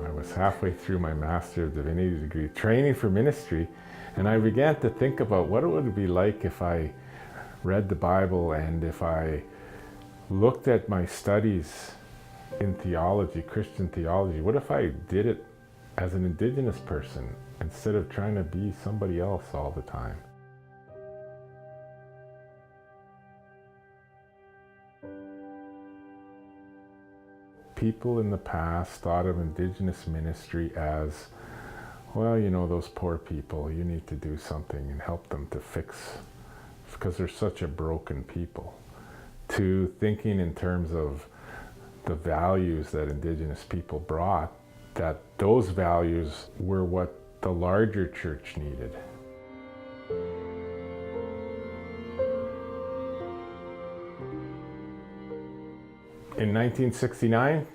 I was halfway through my Master of Divinity degree, training for ministry, and I began to think about what it would be like if I read the Bible and if I looked at my studies in theology, Christian theology. What if I did it as an Indigenous person instead of trying to be somebody else all the time? People in the past thought of Indigenous ministry as, well, those poor people, you need to do something and help them to fix, because they're such a broken people, to thinking in terms of the values that Indigenous people brought, that those values were what the larger church needed. In 1969,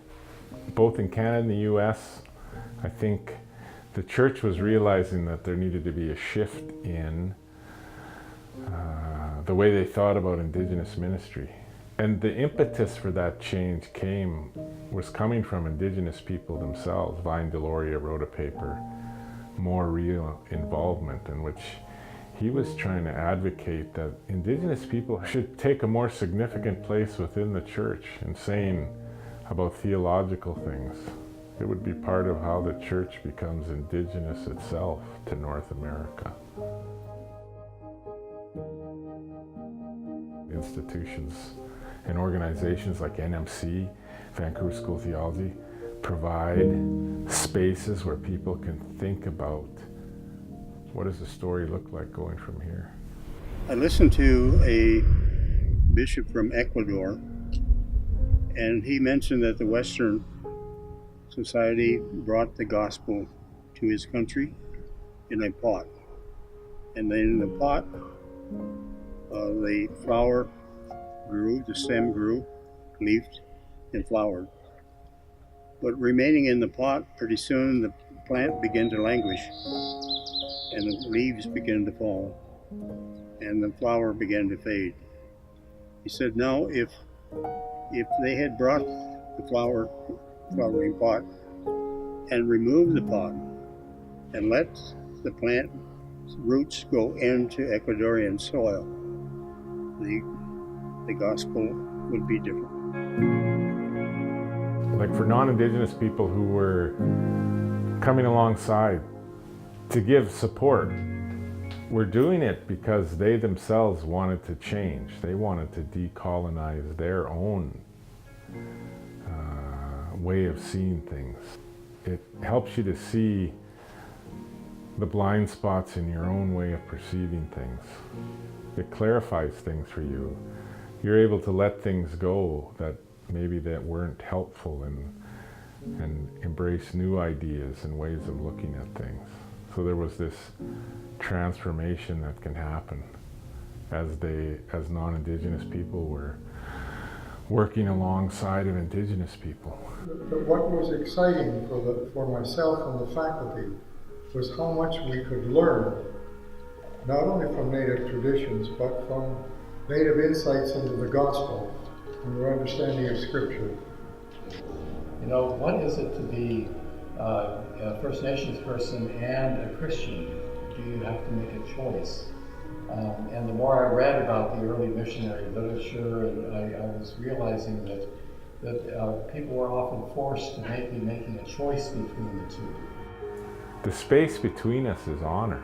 both in Canada and the US, I think the church was realizing that there needed to be a shift in the way they thought about Indigenous ministry. And the impetus for that change was coming from Indigenous people themselves. Vine Deloria wrote a paper, More Real Involvement, in which he was trying to advocate that Indigenous people should take a more significant place within the church in saying about theological things. It would be part of how the church becomes Indigenous itself to North America. Institutions and organizations like NMC, Vancouver School of Theology, provide spaces where people can think about what does the story look like going from here. I listened to a bishop from Ecuador, and he mentioned that the Western society brought the gospel to his country in a pot. And then in the pot, the flower grew, the stem grew, leafed, and flowered. But remaining in the pot, pretty soon the plant began to languish, and the leaves began to fall, and the flower began to fade. He said, now if they had brought the flowering pot and removed the pot and let the plant roots go into Ecuadorian soil, the gospel would be different. Like for non-Indigenous people who were coming alongside to give support, were doing it because they themselves wanted to change. They wanted to decolonize their own way of seeing things. It helps you to see the blind spots in your own way of perceiving things. It clarifies things for you. You're able to let things go that maybe that weren't helpful and embrace new ideas and ways of looking at things. So there was this transformation that can happen as non-Indigenous people were working alongside of Indigenous people. But what was exciting for myself and the faculty was how much we could learn, not only from Native traditions, but from Native insights into the gospel and their understanding of Scripture. What is it to be a First Nations person and a Christian? Do you have to make a choice? And the more I read about the early missionary literature, and I was realizing that people were often forced to be making a choice between the two. The space between us is honor,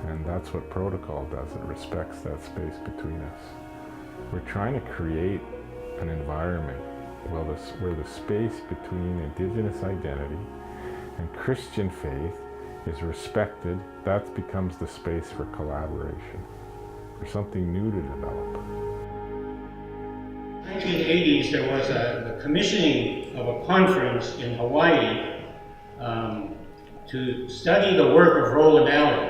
and that's what protocol does. It respects that space between us. We're trying to create an environment where the space between Indigenous identity and Christian faith is respected. That becomes the space for collaboration, for something new to develop. 1980s, there was the commissioning of a conference in Hawaii to study the work of Roland Allen.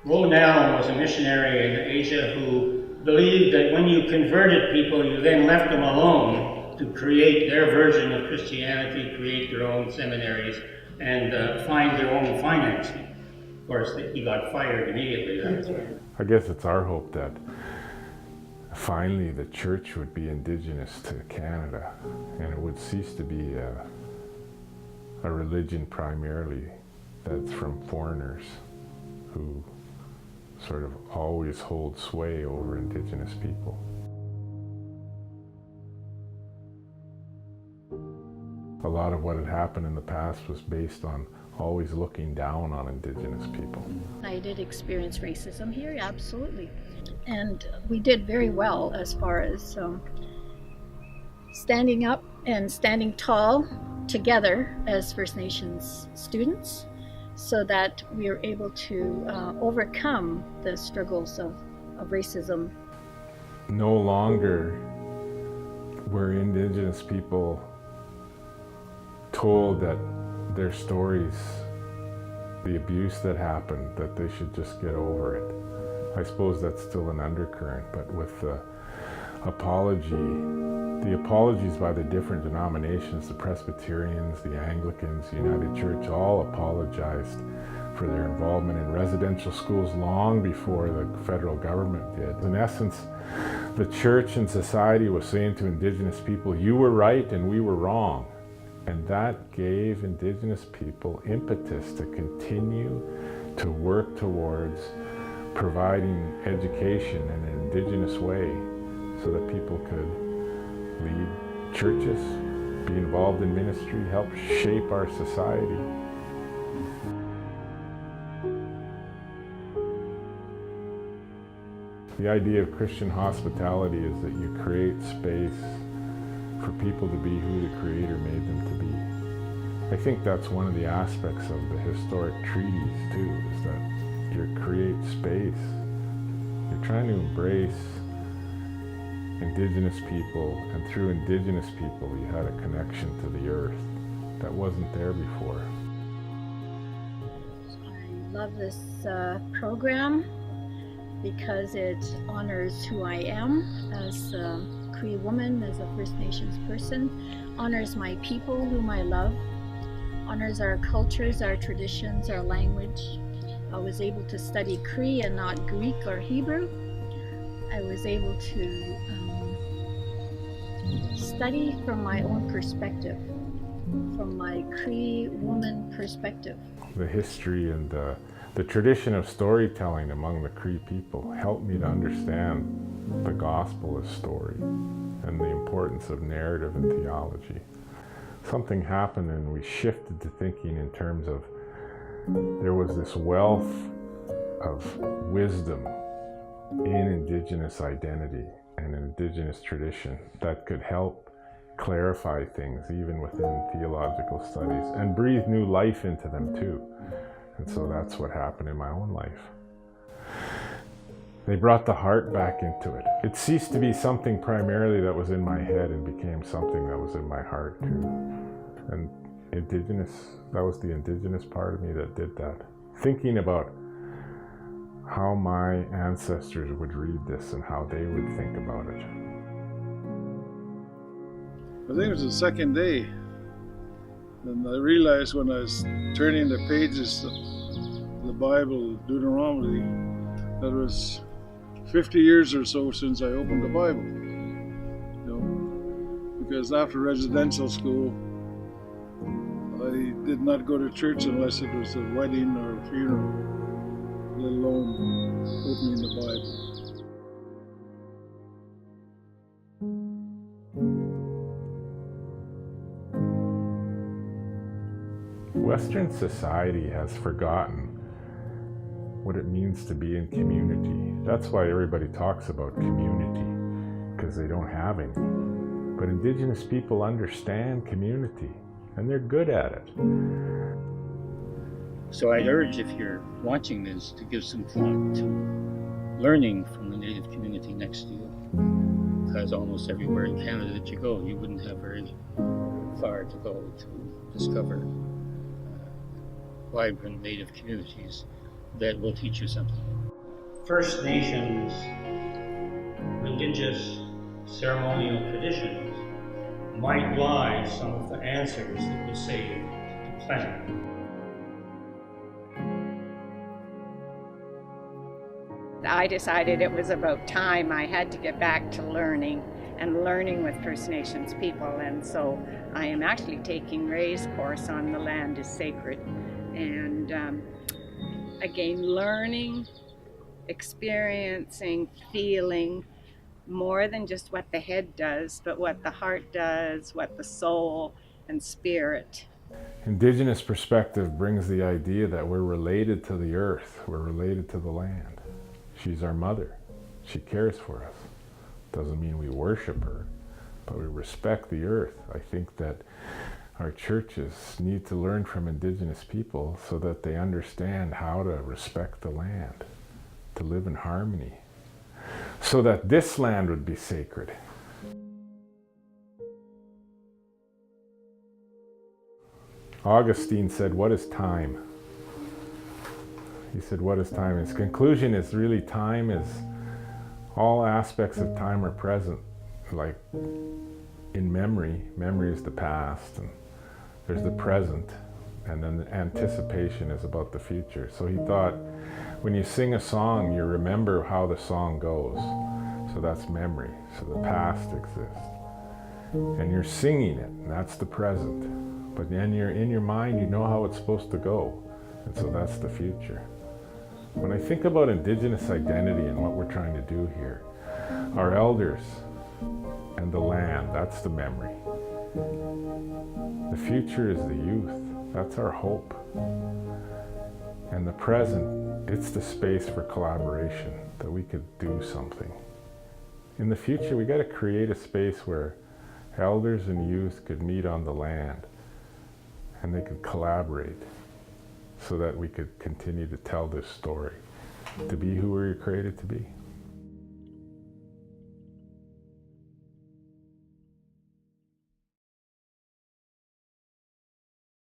Roland Allen was a missionary in Asia who believed that when you converted people, you then left them alone to create their version of Christianity, create their own seminaries, and find their own financing. Of course, he got fired immediately. I guess it's our hope that finally the church would be Indigenous to Canada, and it would cease to be a religion primarily that's from foreigners who sort of always hold sway over Indigenous people. A lot of what had happened in the past was based on always looking down on Indigenous people. I did experience racism here, absolutely. And we did very well as far as standing up and standing tall together as First Nations students so that we are able to overcome the struggles of racism. No longer were Indigenous people told that their stories, the abuse that happened, that they should just get over it. I suppose that's still an undercurrent, but with the apologies by the different denominations, the Presbyterians, the Anglicans, the United Church, all apologized for their involvement in residential schools long before the federal government did. In essence, the church and society was saying to Indigenous people, you were right and we were wrong. And that gave Indigenous people impetus to continue to work towards providing education in an Indigenous way so that people could lead churches, be involved in ministry, help shape our society. The idea of Christian hospitality is that you create space for people to be who the Creator made them to be. I think that's one of the aspects of the historic treaties too, is that you create space. You're trying to embrace Indigenous people, and through Indigenous people you had a connection to the earth that wasn't there before. I love this program because it honors who I am as a Cree woman, as a First Nations person, honors my people whom I love, honors our cultures, our traditions, our language. I was able to study Cree and not Greek or Hebrew. I was able to study from my own perspective, from my Cree woman perspective. The history and the tradition of storytelling among the Cree people helped me to understand the gospel as story and the importance of narrative and theology. Something happened and we shifted to thinking in terms of there was this wealth of wisdom in Indigenous identity and Indigenous tradition that could help clarify things even within theological studies and breathe new life into them too. And so that's what happened in my own life. They brought the heart back into it. It ceased to be something primarily that was in my head and became something that was in my heart too. And that was the Indigenous part of me that did that. Thinking about how my ancestors would read this and how they would think about it. I think it was the second day, and I realized when I was turning the pages of the Bible, Deuteronomy, that it was 50 years or so since I opened the Bible. Because after residential school, I did not go to church unless it was a wedding or a funeral, let alone opening the Bible. Western society has forgotten what it means to be in community. That's why everybody talks about community, because they don't have any. But Indigenous people understand community, and they're good at it. So I urge, if you're watching this, to give some thought to learning from the Native community next to you, because almost everywhere in Canada that you go, you wouldn't have very far to go to discover vibrant Native communities that will teach you something. First Nations religious ceremonial traditions might lie some of the answers that would save the planet. I decided it was about time I had to get back to learning and learning with First Nations people. And so I am actually taking Ray's course on The Land is Sacred. And again, learning, experiencing, feeling more than just what the head does, but what the heart does, what the soul and spirit. Indigenous perspective brings the idea that we're related to the earth, we're related to the land. She's our mother. She cares for us. Doesn't mean we worship her, but we respect the earth. I think that our churches need to learn from Indigenous people so that they understand how to respect the land, to live in harmony, so that this land would be sacred. Augustine said, "What is time?" He said, "What is time?" His conclusion is really time is all aspects of time are present, like in memory. Memory is the past, and there's the present, and then the anticipation is about the future. So he thought, when you sing a song, you remember how the song goes. So that's memory. So the past exists. And you're singing it, and that's the present. But then in your mind, you know how it's supposed to go. And so that's the future. When I think about Indigenous identity and what we're trying to do here, our elders and the land, that's the memory. The future is the youth. That's our hope. And the present, it's the space for collaboration, that we could do something. In the future, we got to create a space where elders and youth could meet on the land and they could collaborate so that we could continue to tell this story, to be who we were created to be.